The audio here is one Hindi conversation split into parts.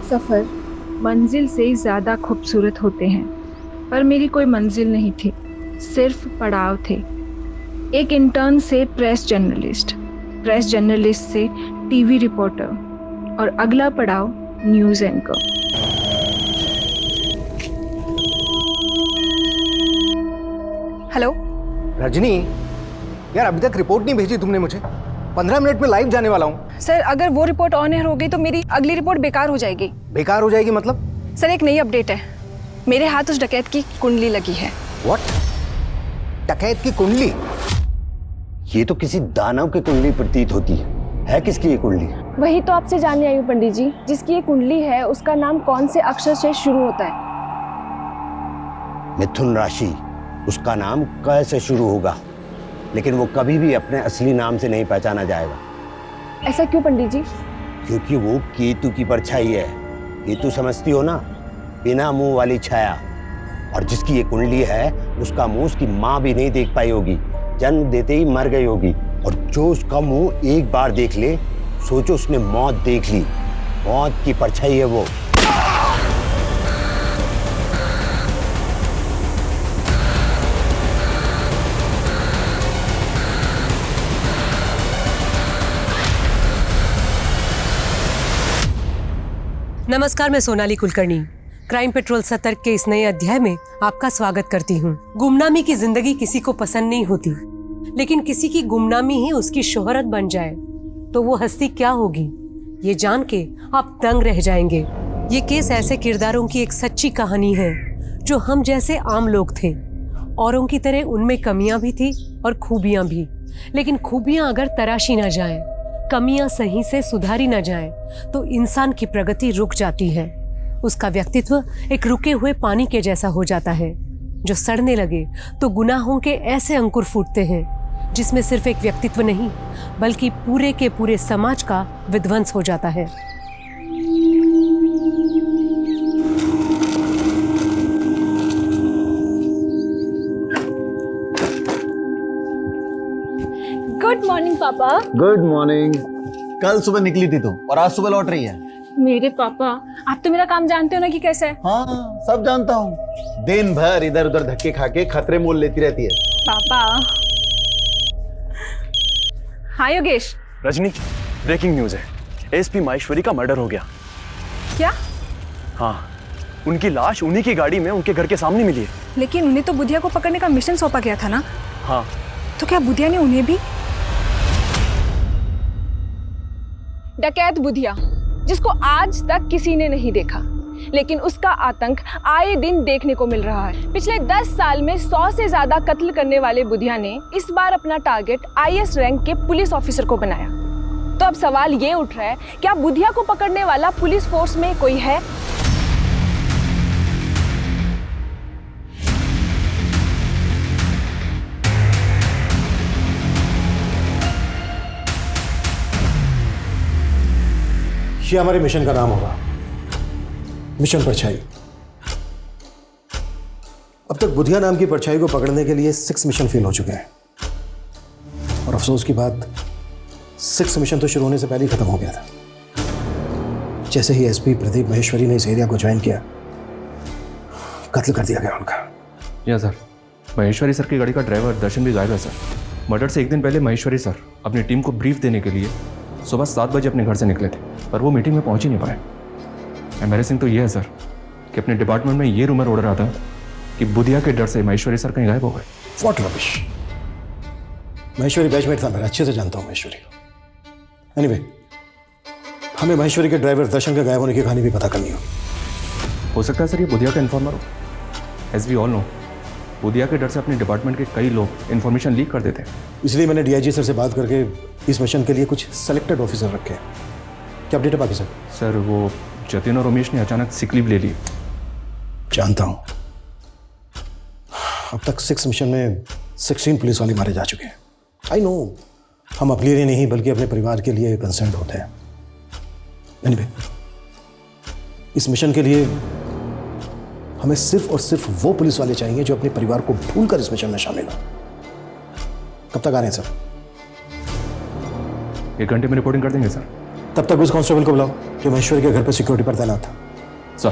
सफ़र मंजिल से ज़्यादा खूबसूरत होते हैं, पर मेरी कोई मंजिल नहीं थी, सिर्फ पड़ाव थे। एक इंटर्न से प्रेस जर्नलिस्ट से टीवी रिपोर्टर और अगला पड़ाव न्यूज़ एंकर। हेलो रजनी, यार अभी तक रिपोर्ट नहीं भेजी तुमने मुझे। 15 मिनट में लाइव जाने वाला हूँ। सर, अगर वो रिपोर्ट ऑन एयर हो गई तो मेरी अगली रिपोर्ट बेकार हो जाएगी। बेकार हो जाएगी मतलब? सर, एक नई अपडेट है। मेरे हाथ उस डकैत की कुंडली लगी है। व्हाट? डकैत की कुंडली? ये तो किसी दानव की कुंडली प्रतीत होती है किसकी ये कुंडली? वही तो आपसे जानने आई हूँ पंडित जी। जिसकी ये कुंडली है उसका नाम कौन से अक्षर से शुरू होता है? मिथुन राशि। उसका नाम क से शुरू होगा, लेकिन वो कभी भी अपने असली नाम से नहीं पहचाना जाएगा। ऐसा क्यों पंडित जी? क्योंकि वो केतु की परछाई है। केतु समझती हो ना, बिना मुंह वाली छाया। और जिसकी ये कुंडली है उसका मुंह उसकी माँ भी नहीं देख पाई होगी, जन्म देते ही मर गई होगी। और जो उसका मुंह एक बार देख ले, सोचो उसने मौत देख ली। मौत की परछाई है वो। नमस्कार, मैं सोनाली कुलकर्णी क्राइम पेट्रोल सतर्क के इस नए अध्याय में आपका स्वागत करती हूँ। गुमनामी की जिंदगी किसी को पसंद नहीं होती, लेकिन किसी की गुमनामी ही उसकी शोहरत बन जाए तो वो हस्ती क्या होगी, ये जान के आप दंग रह जाएंगे। ये केस ऐसे किरदारों की एक सच्ची कहानी है जो हम जैसे आम लोग थे। औरों की तरह उनमें कमियां भी थी और खूबियां भी, लेकिन खूबियां अगर तराशी ना जाएं, कमियां सही से सुधारी न जाएं, तो इंसान की प्रगति रुक जाती है। उसका व्यक्तित्व एक रुके हुए पानी के जैसा हो जाता है। जो सड़ने लगे तो गुनाहों के ऐसे अंकुर फूटते हैं जिसमें सिर्फ एक व्यक्तित्व नहीं बल्कि पूरे के पूरे समाज का विध्वंस हो जाता है। गुड मॉर्निंग पापा। Good morning. कल सुबह निकली थी तुम और आज सुबह लौट रही है। मेरे पापा, आप तो मेरा काम जानते हो ना कि कैसे है। हाँ, सब जानता हूँ। दिन भर इधर उधर धक्के खा के खतरे मोल लेती रहती है। पापा। हाँ योगेश। रजनी, ब्रेकिंग न्यूज है। एसपी माहेश्वरी का मर्डर हो गया। क्या? हाँ, उनकी लाश उन्हीं की गाड़ी में उनके घर के सामने मिली है। लेकिन उन्हें तो बुधिया को पकड़ने का मिशन सौंपा गया था ना। हाँ, तो क्या बुधिया ने उन्हें भी? डकैत बुधिया, जिसको आज तक किसी ने नहीं देखा, लेकिन उसका आतंक आए दिन देखने को मिल रहा है। पिछले 10 साल में 100 से ज्यादा कत्ल करने वाले बुधिया ने इस बार अपना टारगेट आईएएस रैंक के पुलिस ऑफिसर को बनाया। तो अब सवाल ये उठ रहा है, क्या बुधिया को पकड़ने वाला पुलिस फोर्स में कोई है? ये हमारे मिशन का नाम होगा, मिशन परछाई। अब तक बुधिया नाम की परछाई को पकड़ने के लिए 6 मिशन फेल हो चुके हैं। और अफसोस की बात, 6 मिशन तो शुरू होने से पहले ही खत्म हो गया था। जैसे ही एसपी प्रदीप माहेश्वरी ने इस एरिया को ज्वाइन किया, कत्ल कर दिया गया उनका। या सर, माहेश्वरी सर की गाड़ी का ड्राइवर दर्शन भी गायब है सर। मर्डर से एक दिन पहले माहेश्वरी सर अपनी टीम को ब्रीफ देने के लिए सुबह 7 बजे अपने घर से निकले थे, पर वो मीटिंग में पहुंच ही नहीं पाए। एम्बैरेसिंग तो ये है सर कि अपने डिपार्टमेंट में ये रूमर उड़ रहा था कि बुधिया के डर से माहेश्वरी सर कहीं गायब हो गए। What rubbish. माहेश्वरी बैचमेट था मेरा, अच्छे से जानता हूँ माहेश्वरी। एनीवे, हमें माहेश्वरी के ड्राइवर दर्शन के गायब होने की कहानी भी पता करनी हो सकता है सर ये बुधिया का इन्फॉर्मर हो। As we all know, Budhiya के डर से अपने डिपार्टमेंट के कई लोग इन्फॉर्मेशन लीक कर देते हैं। इसलिए मैंने डीआईजी सर से बात करके इस मिशन के लिए कुछ सेलेक्टेड ऑफिसर रखे हैं। क्या अपडेट है बाकी सर? सर, वो जतिन और रमेश ने अचानक सिक लीव ले ली। जानता हूँ। अब तक 6 मिशन में 16 पुलिस वाले मारे जा चुके हैं। आई नो, हम अपने लिए नहीं बल्कि अपने परिवार के लिए कंसर्न होते हैं। एनीवे, इस मिशन के लिए हमें सिर्फ और सिर्फ वो पुलिस वाले चाहिए जो अपने परिवार को भूलकर इस मिशन में शामिल हो। कब तक आ रहे हैं सर? 1 घंटे में रिपोर्टिंग कर देंगे सर। तब तक उस कांस्टेबल को बुलाओ जो महेश्वरी के घर पर सिक्योरिटी पर तैनात था। सर।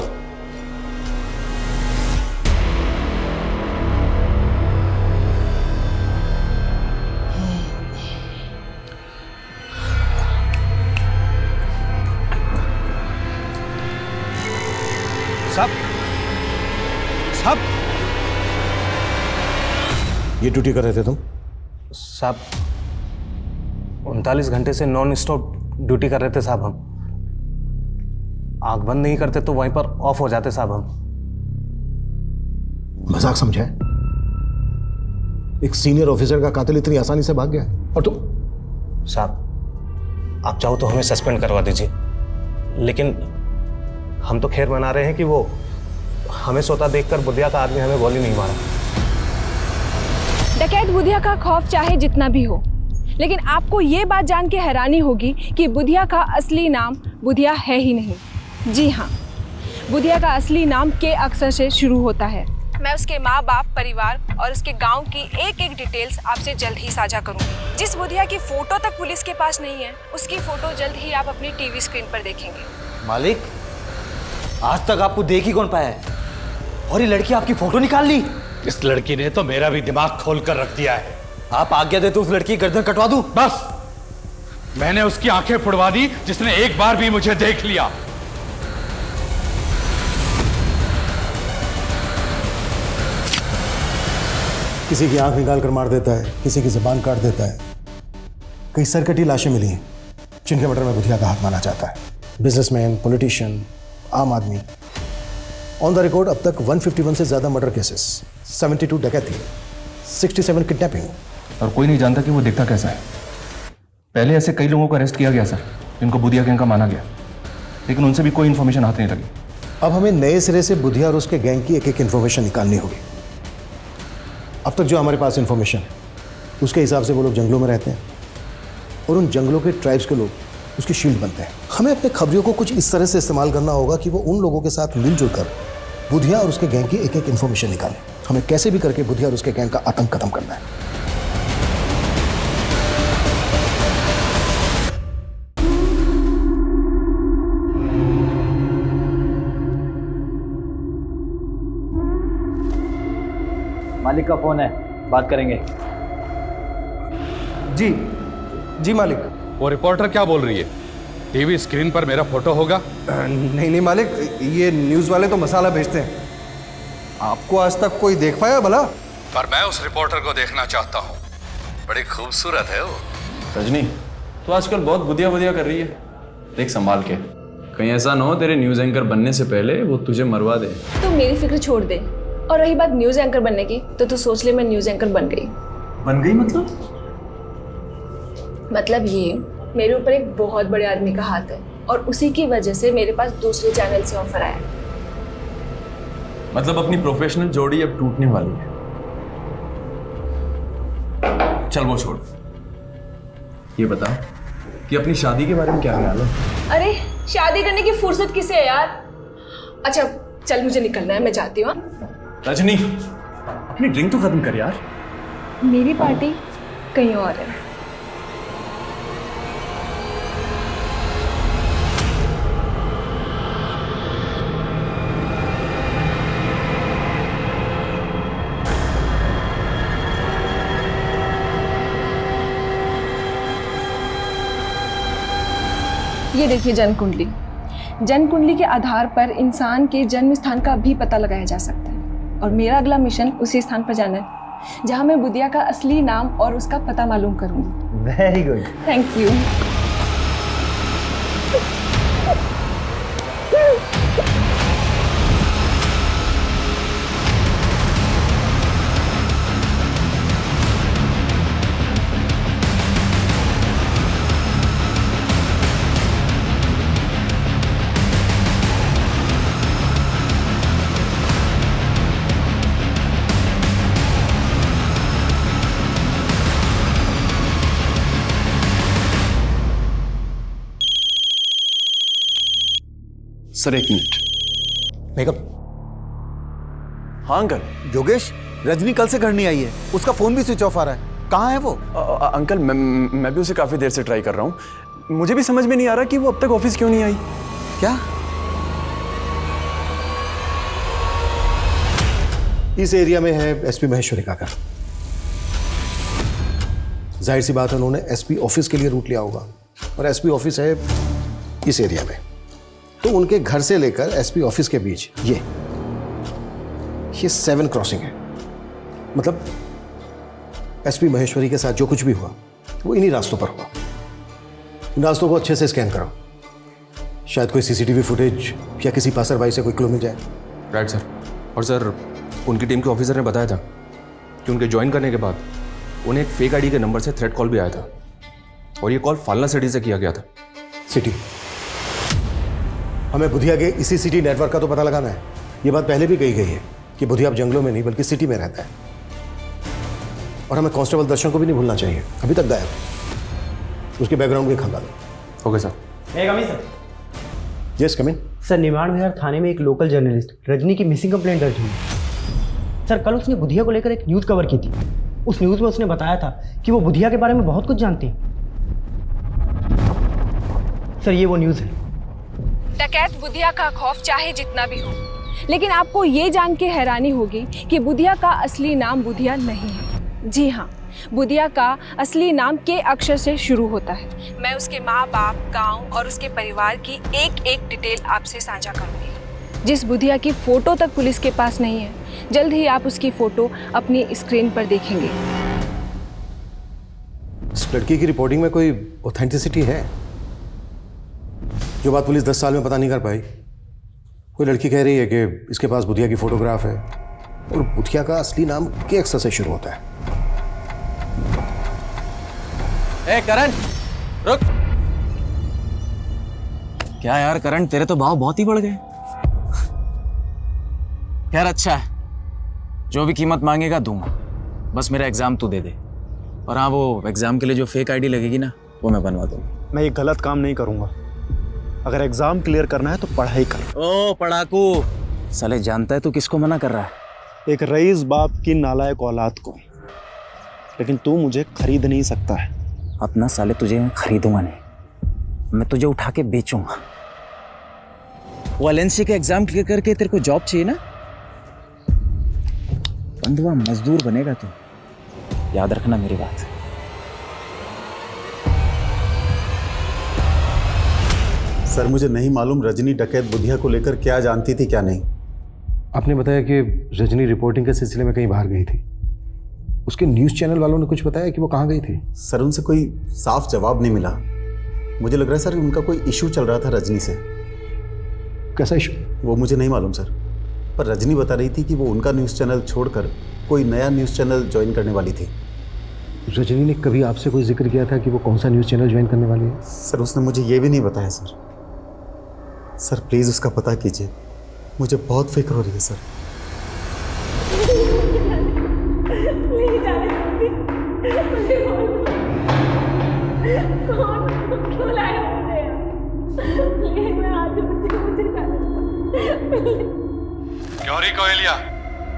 साहब, साहब, ये ड्यूटी कर रहे थे तुम? साहब 39 घंटे से नॉन स्टॉप ड्यूटी कर रहे थे साहब। हम आंख बंद नहीं करते तो वहीं पर ऑफ हो जाते साहब। हम मजाक समझा है? एक सीनियर ऑफिसर का कातिल इतनी आसानी से भाग गया और तुम? साहब आप चाहो तो हमें सस्पेंड करवा दीजिए, लेकिन हम तो खैर मना रहे हैं कि वो हमें सोता देखकर बुधिया का आदमी हमें गोली नहीं मारा। डकैत बुधिया का खौफ चाहे जितना भी हो, लेकिन आपको ये बात जान के हैरानी होगी कि बुधिया का असली नाम बुधिया है ही नहीं। जी हाँ, बुधिया का असली नाम के अक्षर से शुरू होता है। मैं उसके माँ बाप, परिवार और उसके गांव की एक एक डिटेल्स आपसे जल्द ही साझा करूंगी। जिस बुधिया की फोटो तक पुलिस के पास नहीं है, उसकी फोटो जल्द ही आप अपनी टीवी स्क्रीन पर देखेंगे। मालिक, आज तक आपको देख ही कौन पाया है, और ये लड़की आपकी फोटो निकाल ली। इस लड़की ने तो मेरा भी दिमाग खोल कर रख दिया है। आप आज्ञा दे तो उस लड़की की गर्दन कटवा दूं? बस, मैंने उसकी आंखें फुड़वा दी जिसने एक बार भी मुझे देख लिया। किसी की आंख निकाल कर मार देता है, किसी की जुबान काट देता है। कई सरकटी लाशें मिली हैं जिनके मर्डर में बुधिया का हाथ माना जाता है। बिजनेसमैन, पॉलिटिशियन, आम आदमी। ऑन द रिकॉर्ड अब तक 151 से ज्यादा मर्डर केसेस, 72 डकैती, 67 किडनैपिंग। और कोई नहीं जानता कि वो दिखता कैसा है। पहले ऐसे कई लोगों को अरेस्ट किया गया सर, जिनको बुधिया गैंग का माना गया, लेकिन उनसे भी कोई इन्फॉर्मेशन हाथ नहीं लगी। अब हमें नए सिरे से बुधिया और उसके गैंग की एक एक इन्फॉर्मेशन निकालनी होगी। अब तक जो हमारे पास इन्फॉर्मेशन है उसके हिसाब से वो लोग जंगलों में रहते हैं और उन जंगलों के ट्राइब्स के लोग उसकी शील्ड बनते हैं। हमें अपने खबरियों को कुछ इस तरह से इस्तेमाल करना होगा कि वो उन लोगों के साथ मिलजुल कर बुधिया और उसके गैंग की एक एक इन्फॉर्मेशन निकालें। हमें कैसे भी करके बुधिया और उसके गैंग का आतंक खत्म करना है। मालिक का फोन है, बात करेंगे। जी जी मालिक। वो रिपोर्टर क्या बोल रही है? टीवी स्क्रीन पर मेरा फोटो होगा? नहीं मालिक, ये न्यूज़ वाले तो मसाला भेजते हैं। आपको आज तक कोई देख पाया भला? पर मैं उस रिपोर्टर को देखना चाहता हूँ। बड़ी खूबसूरत है वो। रजनी, तो आजकल बहुत बुधिया बुधिया कर रही है, देख संभाल के। कहीं ऐसा ना हो तेरे न्यूज़ एंकर बनने से पहले वो तुझे मरवा दे। तो मेरी फिक्र छोड़ दे। और रही बात न्यूज़ एंकर बनने की, तो तू सोच ले मैं न्यूज़ एंकर बन गई। बन गई मतलब ये, मेरे ऊपर एक बहुत बड़े आदमी का हाथ है और उसी की वजह से मेरे पास दूसरे चैनल से ऑफर आया। मतलब अपनी प्रोफेशनल जोड़ी अब टूटने वाली है। चल वो छोड़, ये बता कि अपनी शादी के बारे में क्या ख्याल है? अरे शादी करने की फुर्सत किसे है यार। अच्छा चल, मुझे निकलना है, मैं जाती हूँ। रजनी, अपनी ड्रिंक तो खत्म कर यार। मेरी पार्टी कहीं और है। ये देखिए जन्म कुंडली। जन्म कुंडली के आधार पर इंसान के जन्म स्थान का भी पता लगाया जा सकता है, और मेरा अगला मिशन उसी स्थान पर जाना है जहां मैं बुधिया का असली नाम और उसका पता मालूम करूंगी। Very good, thank you. Sir एक मिनट। मेकअप। हाँ अंकल। योगेश, रजनी कल से घर नहीं आई है, उसका फोन भी स्विच ऑफ आ रहा है। कहाँ है वो? अंकल मैं भी उसे काफी देर से ट्राई कर रहा हूँ, मुझे भी समझ में नहीं आ रहा कि वो अब तक ऑफिस क्यों नहीं आई। क्या? इस एरिया में है एसपी महेश्वरी का घर। जाहिर सी बात है उन्होंने एसपी ऑफिस के लिए रूट लिया होगा, और एसपी ऑफिस है इस एरिया में। तो उनके घर से लेकर एसपी ऑफिस के बीच ये 7 क्रॉसिंग है। मतलब एसपी महेश्वरी के साथ जो कुछ भी हुआ वो इन्हीं रास्तों पर हुआ। इन रास्तों को अच्छे से स्कैन करो, शायद कोई सीसीटीवी फुटेज या किसी पासरबाई से कोई क्लू मिल जाए। Right sir. और सर, उनकी टीम के ऑफिसर ने बताया था कि उनके ज्वाइन करने के बाद उन्हें एक फेक आईडी के नंबर से थ्रेट कॉल भी आया था, और ये कॉल फालना सिटी से किया गया था। सिटी? हमें बुधिया के इसी सिटी नेटवर्क का तो पता लगाना है। ये बात पहले भी कही गई है कि बुधिया अब जंगलों में नहीं बल्कि सिटी में रहता है। और हमें कांस्टेबल दर्शन को भी नहीं भूलना चाहिए, अभी तक गायब। उसके बैकग्राउंड भी खंगालो। Okay sir. Sir. Yes come in. Sir, Nimad Vihar थाने में एक लोकल जर्नलिस्ट रजनी की मिसिंग कंप्लेंट दर्ज हुई। सर, कल उसने बुधिया को लेकर एक न्यूज़ कवर की थी। उस न्यूज़ में उसने बताया था कि वो बुधिया के बारे में बहुत कुछ जानती है। सर, ये वो न्यूज़ है। डकैत बुधिया का खौफ चाहे जितना भी हो, लेकिन आपको ये जान के हैरानी होगी कि बुधिया का असली नाम बुधिया नहीं है। जी हाँ, बुधिया का असली नाम के अक्षर से शुरू होता है। मैं उसके माँ बाप, गांव और उसके परिवार की एक एक डिटेल आपसे साझा करूंगी। जिस बुधिया की फोटो तक पुलिस के पास नहीं है, जल्द ही आप उसकी फोटो अपनी स्क्रीन पर देखेंगे। इस लड़की की रिपोर्टिंग में कोई ऑथेंटिसिटी है? जो बात पुलिस 10 साल में पता नहीं कर पाई। कोई लड़की कह रही है कि इसके पास बुधिया की फोटोग्राफ है, और बुधिया का असली नाम के अक्षर से शुरू होता है। ए करण, रुक। क्या यार करण, तेरे तो भाव बहुत ही बढ़ गए। खैर अच्छा है, जो भी कीमत मांगेगा दूंगा, बस मेरा एग्जाम तू दे दे। और हाँ, वो एग्जाम के लिए जो फेक आईडी लगेगी ना, वो मैं बनवा दूंगा। मैं ये गलत काम नहीं करूंगा। अगर एग्जाम क्लियर करना है तो पढ़ाई कर। ओ पढ़ाकू, साले जानता है तू किसको मना कर रहा है? एक रईस बाप की नालायक औलाद को। लेकिन तू मुझे खरीद नहीं सकता है। अपना साले तुझे मैं खरीदूंगा नहीं, मैं तुझे उठा के बेचूंगा। वो एलएनसी के एग्जाम क्लियर करके तेरे को जॉब चाहिए ना, बंधुआ मजदूर बनेगा तू, याद रखना मेरी बात। सर, मुझे नहीं मालूम रजनी डकैत बुधिया को लेकर क्या जानती थी क्या नहीं। आपने बताया कि रजनी रिपोर्टिंग के सिलसिले में कहीं बाहर गई थी। उसके न्यूज़ चैनल वालों ने कुछ बताया कि वो कहाँ गई थी? सर, उनसे कोई साफ जवाब नहीं मिला। मुझे लग रहा है सर उनका कोई इशू चल रहा था रजनी से। कैसा इशू? वो मुझे नहीं मालूम सर, पर रजनी बता रही थी कि वो उनका न्यूज़ चैनल छोड़कर कोई नया न्यूज़ चैनल ज्वाइन करने वाली थी। रजनी ने कभी आपसे कोई जिक्र किया था कि वो कौन सा न्यूज़ चैनल ज्वाइन करने वाली है? सर, उसने मुझे ये भी नहीं बताया सर। सर प्लीज़ उसका पता कीजिए, मुझे बहुत फिक्र हो रही है सर। क्यों री कोयलिया,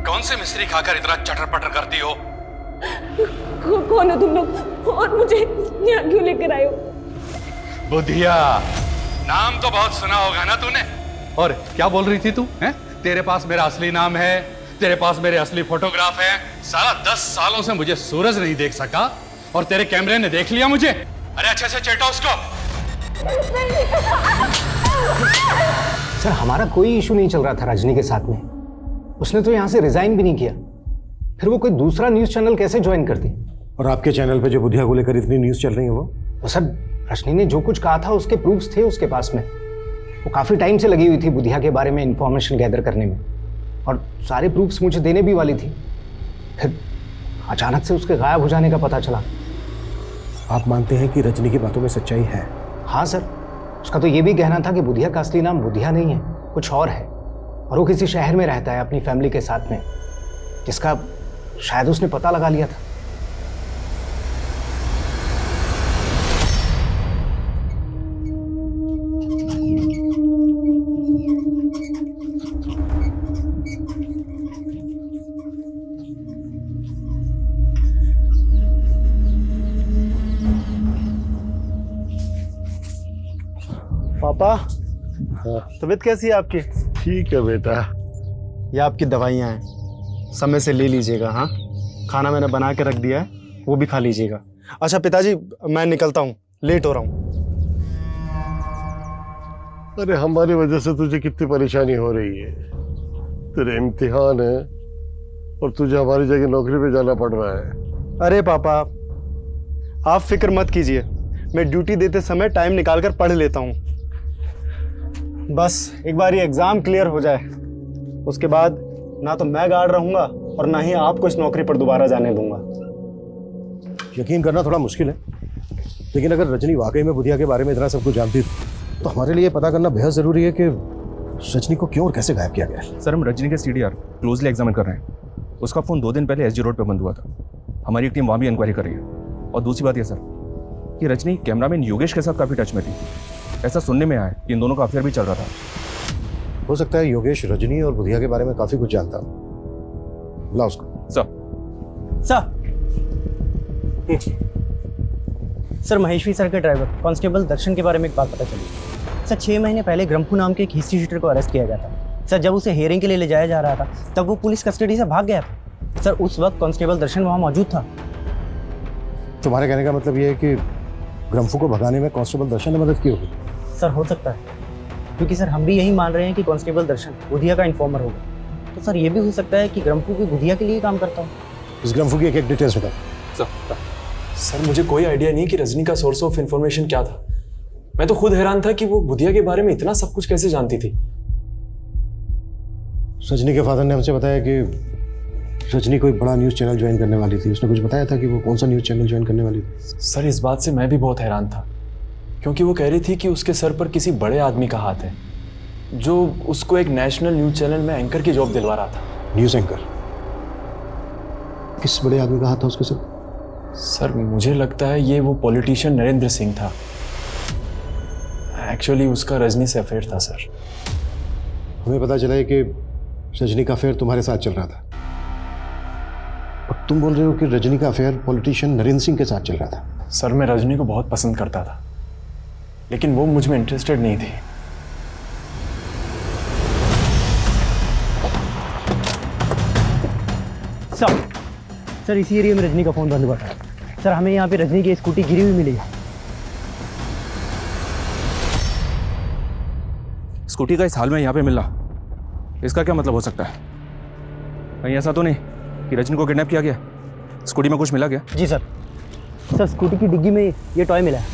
कौन से मिस्त्री खाकर इतना चटर पटर करती हो? कौन हो तुम लोग और मुझे यहाँ क्यों लेकर आए हो? बुधिया, नाम तो बहुत सुना होगा ना तूने। और क्या बोल रही थी तू? हैं? तेरे पास मेरा असली नाम है, तेरे पास मेरे असली फोटोग्राफ है। साला 10 सालों से मुझे सूरज नहीं देख सका और तेरे कैमरे ने देख लिया मुझे। अरे अच्छे से चेटा उसको। सर, हमारा कोई इशू नहीं चल रहा था रजनी के साथ में। उसने तो यहाँ से रिजाइन भी नहीं किया, फिर वो कोई दूसरा न्यूज़ चैनल कैसे ज्वाइन करती? और आपके चैनल पे जो बुधिया को लेकर इतनी न्यूज़ चल रही है वो सर, रजनी ने जो कुछ कहा था उसके प्रूफ्स थे उसके पास में। वो काफ़ी टाइम से लगी हुई थी बुधिया के बारे में इंफॉर्मेशन गैदर करने में, और सारे प्रूफ्स मुझे देने भी वाली थी। फिर अचानक से उसके गायब हो जाने का पता चला। आप मानते हैं कि रजनी की बातों में सच्चाई है? हाँ सर, उसका तो ये भी कहना था कि बुधिया का असली नाम बुधिया नहीं है, कुछ और है, और वो किसी शहर में रहता है अपनी फैमिली के साथ में, जिसका शायद उसने पता लगा लिया था। पापा, तबीयत कैसी है आपकी? ठीक है बेटा। ये आपकी दवाइयाँ हैं, समय से ले लीजिएगा। हाँ, खाना मैंने बना के रख दिया है, वो भी खा लीजिएगा। अच्छा पिताजी, मैं निकलता हूँ, लेट हो रहा हूँ। अरे हमारी वजह से तुझे कितनी परेशानी हो रही है। तेरे इम्तिहान है और तुझे हमारी जगह नौकरी पे जाना पड़ रहा है। अरे पापा, आप फिक्र मत कीजिए, मैं ड्यूटी देते समय टाइम निकाल कर पढ़ लेता हूँ। बस एक बार ये एग्ज़ाम क्लियर हो जाए, उसके बाद ना तो मैं गार्ड रहूँगा और ना ही आपको इस नौकरी पर दोबारा जाने दूंगा। यकीन करना थोड़ा मुश्किल है, लेकिन अगर रजनी वाकई में बुधिया के बारे में इतना सब कुछ जानती तो हमारे लिए पता करना बेहद ज़रूरी है कि रजनी को क्यों और कैसे गायब किया गया है। सर, हम रजनी के CDR क्लोजली एग्जामिन कर रहे हैं। उसका फ़ोन 2 दिन पहले SG रोड पर बंद हुआ था। हमारी एक टीम वहाँ भी इंक्वायरी कर रही है। और दूसरी बात यह सर कि रजनी कैमरामैन योगेश के साथ काफ़ी टच में थी। ऐसा सुनने में आया कि इन दोनों का अफेयर भी चल रहा था। हो सकता है योगेश रजनी और बुधिया के बारे में काफ़ी कुछ जानता हो। बुलाओ उसको। सर, महेश्वरी सर के ड्राइवर कांस्टेबल दर्शन के बारे में एक बात पता चली। सर, 6 महीने पहले ग्रम्फू नाम के एक हिस्ट्री शीटर को अरेस्ट किया गया था। सर, जब उसे हियरिंग के लिए ले जाया जा रहा था तब वो पुलिस कस्टडी से भाग गया था। सर, उस वक्त कांस्टेबल दर्शन वहाँ मौजूद था। तुम्हारे कहने का मतलब ये है कि ग्रम्फू को भगाने में कांस्टेबल दर्शन ने मदद की होगी? सर, हो सकता है, क्योंकि सर हम भी यही मान रहे हैं कि कांस्टेबल दर्शन बुधिया का इन्फॉर्मर होगा। तो सर ये भी हो सकता है कि ग्रम्फू भी बुधिया के लिए काम करता हो। इस ग्रम्फू की एक डिटेल्स बताओ। सर, मुझे कोई आइडिया नहीं कि रजनी का सोर्स ऑफ इंफॉर्मेशन क्या था। मैं तो खुद हैरान था कि वो बुधिया के बारे में इतना सब कुछ कैसे जानती थी। रजनी के फादर ने हमसे बताया कि रजनी कोई बड़ा न्यूज़ चैनल ज्वाइन करने वाली थी। उसने कुछ बताया था कि वो कौन सा न्यूज़ चैनल ज्वाइन करने वाली थी? सर, इस बात से मैं भी बहुत हैरान था, क्योंकि वो कह रही थी कि उसके सर पर किसी बड़े आदमी का हाथ है जो उसको एक नेशनल न्यूज़ चैनल में एंकर की जॉब दिलवा रहा था। News anchor? किस बड़े आदमी का हाथ था उसके सर? सर, मुझे लगता है ये वो पॉलिटिशियन नरेंद्र सिंह था। एक्चुअली उसका रजनी से अफेयर था सर। हमें पता चला है कि रजनी का अफेयर तुम्हारे साथ चल रहा था, और तुम बोल रहे हो कि रजनी का अफेयर पॉलिटिशियन नरेंद्र सिंह के साथ चल रहा था। सर, मैं रजनी को बहुत पसंद करता था, लेकिन वो मुझ में इंटरेस्टेड नहीं थी। सर, इसी एरिया में रजनी का फ़ोन बंद हुआ था। सर, हमें यहाँ पे रजनी की स्कूटी गिरी हुई मिली है। स्कूटी का इस हाल में यहाँ पे मिला, इसका क्या मतलब हो सकता है? कहीं ऐसा तो नहीं कि रजनी को किडनैप किया गया? स्कूटी में कुछ मिला गया? जी सर। सर, स्कूटी की डिग्गी में ये टॉय मिला है।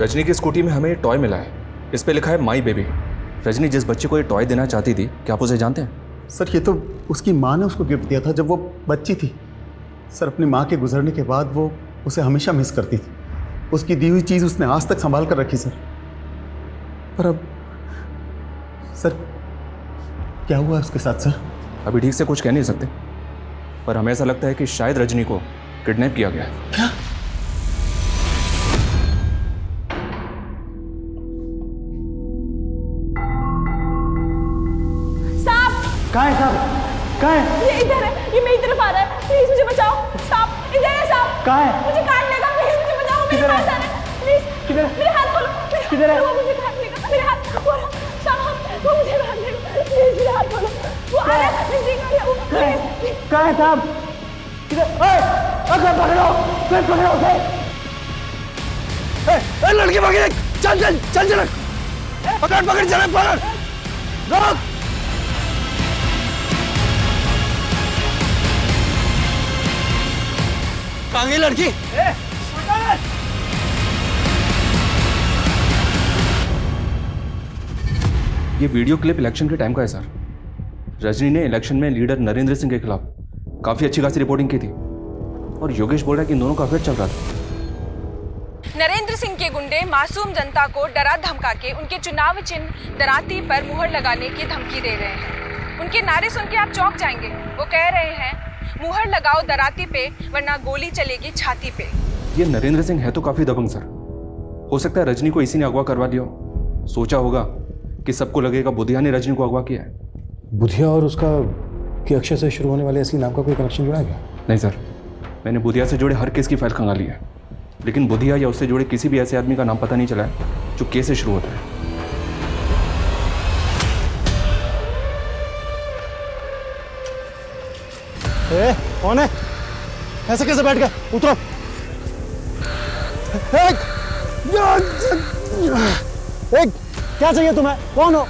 रजनी की स्कूटी में हमें टॉय मिला है, इस पे लिखा है माई बेबी। रजनी जिस बच्चे को ये टॉय देना चाहती थी, क्या आप उसे जानते हैं? सर, ये तो उसकी माँ ने उसको गिफ्ट दिया था जब वो बच्ची थी। सर, अपनी माँ के गुजरने के बाद वो उसे हमेशा मिस करती थी। उसकी दी हुई चीज़ उसने आज तक संभाल कर रखी सर। पर अब सर क्या हुआ उसके साथ सर? अभी ठीक से कुछ कह नहीं सकते, पर हमें ऐसा लगता है कि शायद रजनी को किडनैप किया गया। क्या? कहाँ है साहब? कहाँ है? ये इधर है, ये मेरी तरफ आ रहा है। प्लीज मुझे बचाओ। साहब, इधर है साहब। कहाँ है? मुझे काट लेगा, प्लीज मुझे बचाओ। मेरे पास आ रहा है, प्लीज। किधर? मेरे हाथ खोलो। किधर है? वो मुझे काट लेगा, मेरे हाथ खोलो। साहब, वो मुझे काट लेगा, प्लीज मेरे हाथ खोलो। वो आ रहा है, नजदीक आ गया वो। कहाँ है साहब? किधर? अगर पकड़ो, फिर पकड़ो उसे। लड़की पकड़, चल चल चल चल, पकड़ पकड़, चल पकड़, रोक। कहाँ गई लड़की? ये वीडियो क्लिप इलेक्शन के टाइम का है सर। रजनी ने इलेक्शन में लीडर नरेंद्र सिंह के खिलाफ काफी अच्छी खासी रिपोर्टिंग की थी, और योगेश बोल रहा है कि इन दोनों का अफेयर चल रहा था। नरेंद्र सिंह के गुंडे मासूम जनता को डरा धमका के उनके चुनाव चिन्ह दराती पर मुहर लगाने की धमकी दे रहे हैं। उनके नारे सुन के आप चौंक जाएंगे। वो कह रहे हैं, मुहर लगाओ दराती पे, वरना गोली चलेगी छाती पे। ये नरेंद्र सिंह है तो काफी दबंग सर। हो सकता है रजनी को इसी ने अगवा करवा दिया हो। सोचा होगा कि सबको लगेगा बुधिया ने रजनी को अगवा किया है। बुधिया और उसका कि अक्षय से शुरू होने वाले असली नाम का कोई कनेक्शन जुड़ा गया? नहीं सर, मैंने बुधिया से जुड़े हर केस की फाइल खंगाली है। लेकिन बुधिया या उससे जुड़े किसी भी ऐसे आदमी का नाम पता नहीं चला है जो के से शुरू होता है। कौन है? ऐसे कैसे बैठ गए? उतरो। एक क्या चाहिए तुम्हें? कौन हो?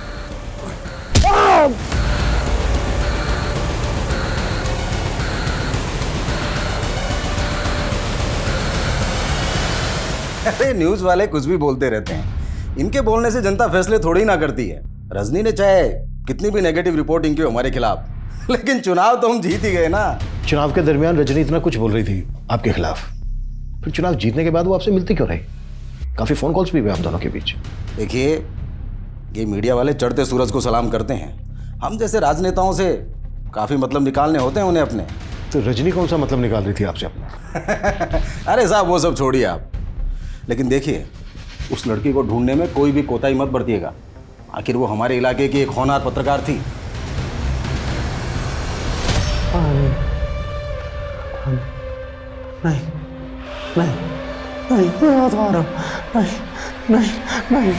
अरे न्यूज वाले कुछ भी बोलते रहते हैं, इनके बोलने से जनता फैसले थोड़ी ना करती है। रजनी ने चाहे कितनी भी नेगेटिव रिपोर्टिंग की हमारे खिलाफ, लेकिन चुनाव तो हम जीत ही गए ना। चुनाव के दरमियान रजनी इतना कुछ बोल रही थी आपके खिलाफ, फिर चुनाव जीतने के बाद वो आपसे मिलती क्यों रही? काफी फोन कॉल्स भी हुए आप दोनों के बीच। देखिए, ये मीडिया वाले चढ़ते सूरज को सलाम करते हैं, हम जैसे राजनेताओं से काफी मतलब निकालने होते हैं उन्हें अपने। तो रजनी कौन सा मतलब निकाल रही थी आपसे अपना? अरे साहब वो सब छोड़िए आप, लेकिन देखिए उस लड़की को ढूंढने में कोई भी कोताही मत बरतिएगा। आखिर वो हमारे इलाके की एक होनहार पत्रकार थी। नहीं नहीं नहीं, मैं हाथ आ रहा हूं। नहीं नहीं नहीं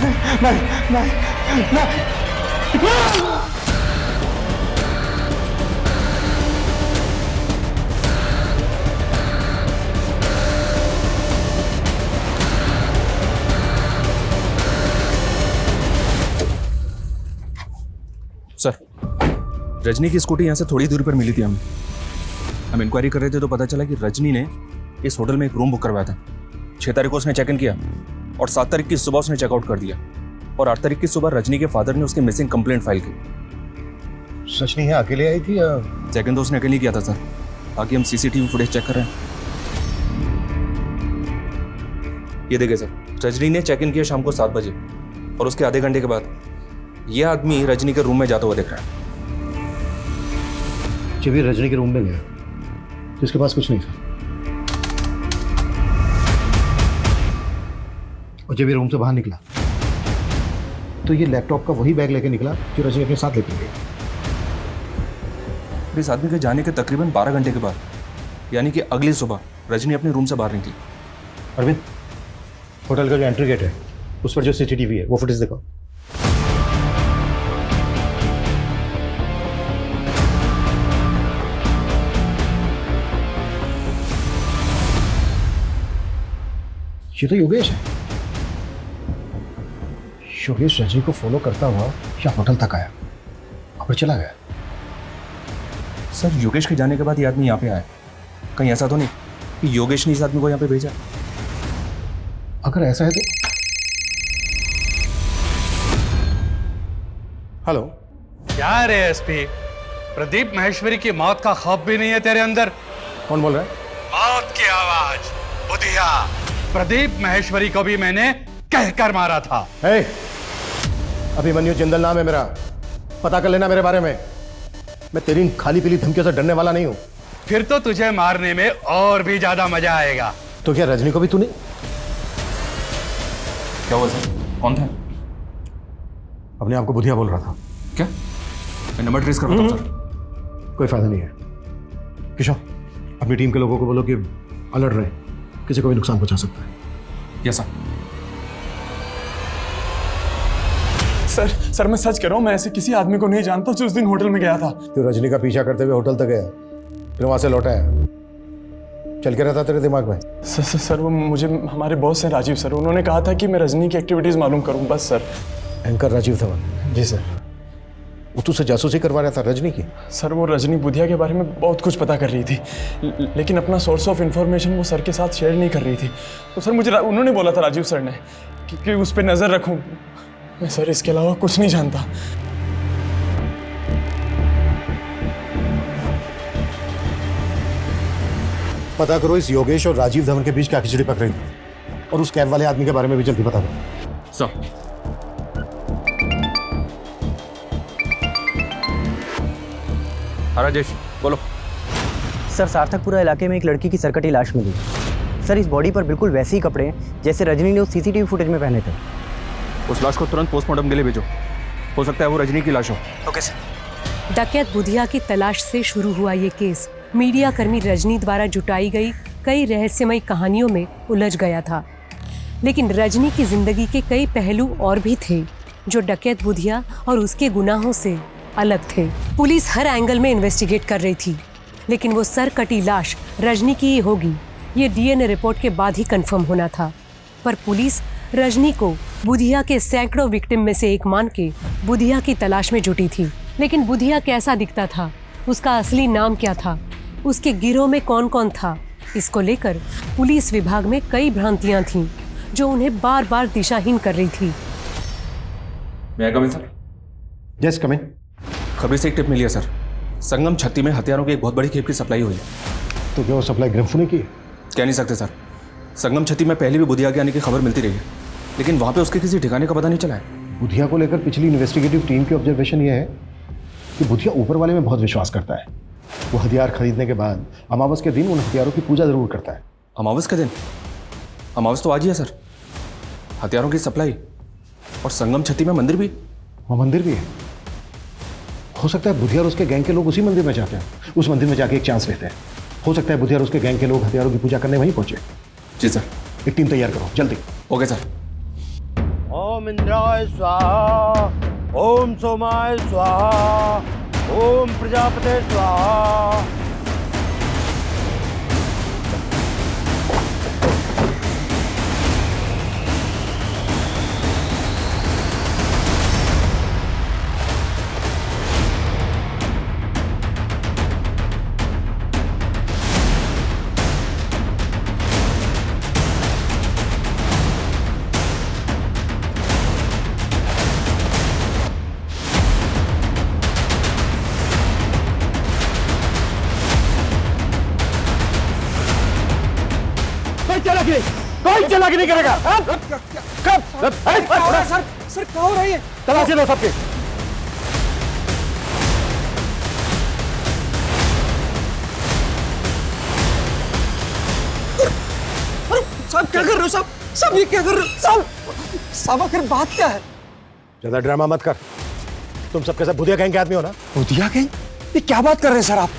नहीं नहीं नहीं। सर, रजनी की स्कूटी यहाँ से थोड़ी दूरी पर मिली थी हमें। हम इंक्वायरी कर रहे थे तो पता चला कि रजनी ने इस होटल में एक रूम बुक करवाया था। 6 तारीख को उसने चेक इन किया और 7 तारीख की सुबह उसने चेकआउट कर दिया, और 8 तारीख की सुबह रजनी के फादर ने उसकी मिसिंग कंप्लेंट फाइल की। सच नहीं है, अकेले आई थी या? चेक इन तो उसने अकेले किया था सर। आगे हम सीसीटीवी फुटेज चेक कर रहे हैं। ये देखिए सर, रजनी ने चेक इन किया शाम को 7 बजे, और उसके आधे घंटे के बाद यह आदमी रजनी के रूम में जाता हुआ दिख रहा है। जब ये रजनी के रूम में गया तो इसके पास कुछ नहीं था, और जब ये रूम से बाहर निकला तो ये लैपटॉप का वही बैग लेके निकला जो रजनी अपने साथ लेके गई। इस आदमी के जाने के तकरीबन 12 घंटे के बाद, यानी कि अगली सुबह, रजनी अपने रूम से बाहर निकली। अरविंद, होटल का जो एंट्री गेट है उस पर जो सीसीटीवी है वो फुटेज देखो। ये तो योगेश है। योगेश रजनी को फॉलो करता हुआ या होटल तक आया और चला गया। सर, योगेश के जाने के बाद ये आदमी यहाँ पे आया, कहीं ऐसा तो नहीं कि योगेश ने इस आदमी को यहाँ पे भेजा? अगर ऐसा है तो हेलो, क्या रे एसपी, प्रदीप महेश्वरी की मौत का खौफ भी नहीं है तेरे अंदर? कौन बोल रहा है? मौत की आवाज, बुधिया। प्रदीप महेश्वरी को भी मैंने कहकर मारा था। अभिमन्यु जिंदल नाम है मेरा, पता कर लेना मेरे बारे में। मैं तेरी खाली पीली धमकियों से डरने वाला नहीं हूं। फिर तो तुझे मारने में और भी ज्यादा मजा आएगा। तो क्या रजनी को भी तूने? क्या हुआ सर? कौन था? अपने आप को बुधिया बोल रहा था। क्या? मैं नंबर ट्रेस कर रहा हूं सर। कोई फायदा नहीं है किशोर, अपनी टीम के लोगों को बोलो कि अलर्ट रहे, किसी को भी नुकसान पहुंचा सकता है। Yes sir. सर मैं सच कह रहा हूँ, मैं ऐसे किसी आदमी को नहीं जानता जो उस दिन होटल में गया था। तो रजनी का पीछा करते हुए होटल तक गया, फिर वहां से लौटा है, चल के रहता तेरे दिमाग में? सर वो मुझे हमारे बॉस हैं राजीव सर, उन्होंने कहा था कि मैं रजनी की एक्टिविटीज मालूम करूं बस सर। एंकर राजीव धवन? जी सर। वो तुझसे जासूसी करवा रहा था रजनी की? सर वो रजनी बुधिया के बारे में बहुत कुछ पता कर रही थी, लेकिन अपना सोर्स ऑफ इंफॉर्मेशन वो सर के साथ शेयर नहीं कर रही थी। तो सर मुझे उन्होंने बोला था राजीव सर ने कि उस पर नजर रखूं। मैं सर इसके अलावा कुछ नहीं जानता। पता करो इस योगेश और राजीव धवन के बीच क्या खिचड़ी पक रही थी, और उस कैब वाले आदमी के बारे में भी जल्दी पता करो। सर, राजेश बोलो। सर, सार्थकपुरा इलाके में एक लड़की की सरकटी लाश मिली। सर, इस बॉडी पर बिल्कुल वैसे ही कपड़े हैं जैसे रजनी ने उस सीसीटीवी फुटेज में पहने थे। उस लाश को तुरंत पोस्टमार्टम के लिए भेजो, हो सकता है वो रजनी की लाश हो। Okay sir. डकैत बुधिया की तलाश से शुरू हुआ ये केस मीडिया कर्मी रजनी द्वारा जुटाई गई कई रहस्यमयी कहानियों में उलझ गया था। लेकिन रजनी की जिंदगी के कई पहलू और भी थे जो डकैत बुधिया और उसके गुनाहों से अलग थे। पुलिस हर एंगल में इन्वेस्टिगेट कर रही थी, लेकिन वो सर कटी लाश रजनी की ही होगी ये डीएनए रिपोर्ट के बाद ही कंफर्म होना था। पर पुलिस रजनी को बुधिया के सैकड़ों विक्टिम में से एक मान के बुधिया की तलाश में जुटी थी। लेकिन बुधिया कैसा दिखता था, उसका असली नाम क्या था, उसके गिरोह में कौन कौन था, इसको लेकर पुलिस विभाग में कई भ्रांतियां थीं जो उन्हें बार बार दिशाहीन कर रही थी। मैं कम इन सर? यस कम इन। खबरी से एक टिप मिली है सर, संगम छत्ती में हथियारों की एक बहुत बड़ी खेप की सप्लाई हुई है। तो क्या वो सप्लाई ग्रम्फू ने की? कह नहीं सकते सर। संगम छत्ती में पहले भी बुधिया के आने की खबर मिलती रही है, लेकिन वहाँ पे उसके किसी ठिकाने का पता नहीं चला है। बुधिया को लेकर पिछली इन्वेस्टिगेटिव टीम की ऑब्जर्वेशन ये है कि बुधिया ऊपर वाले में बहुत विश्वास करता है। वो हथियार खरीदने के बाद अमावस के दिन उन हथियारों की पूजा जरूर करता है। अमावस के दिन? अमावस तो आज ही है सर। हथियारों की सप्लाई और संगम छत्ती में मंदिर भी? वहाँ मंदिर भी है। हो सकता है बुधिया और उसके गैंग के लोग उसी मंदिर में जाते हैं, उस मंदिर में जाके एक चांस लेते हैं। हो सकता है बुधिया और उसके गैंग के लोग हथियारों की पूजा करने वहीं पहुंचे। जी सर। एक टीम तैयार करो जल्दी। Okay sir. ओम इंद्राय स्वाहा, ओम सोमाय स्वाहा, ओम प्रजापते स्वाहा। कोई चालाकी नहीं करेगा। कब? सर क्या हो रही है? तलाशी लो सबके। साहब क्या कर रहे हो साहब? साहब ये क्या कर रहे हो साहब? साहब आखिर बात क्या है? ज्यादा ड्रामा मत कर। तुम सबके सब बुधिया गैंग के आदमी हो ना? बुधिया गैंग? ये क्या बात कर रहे हैं सर आप?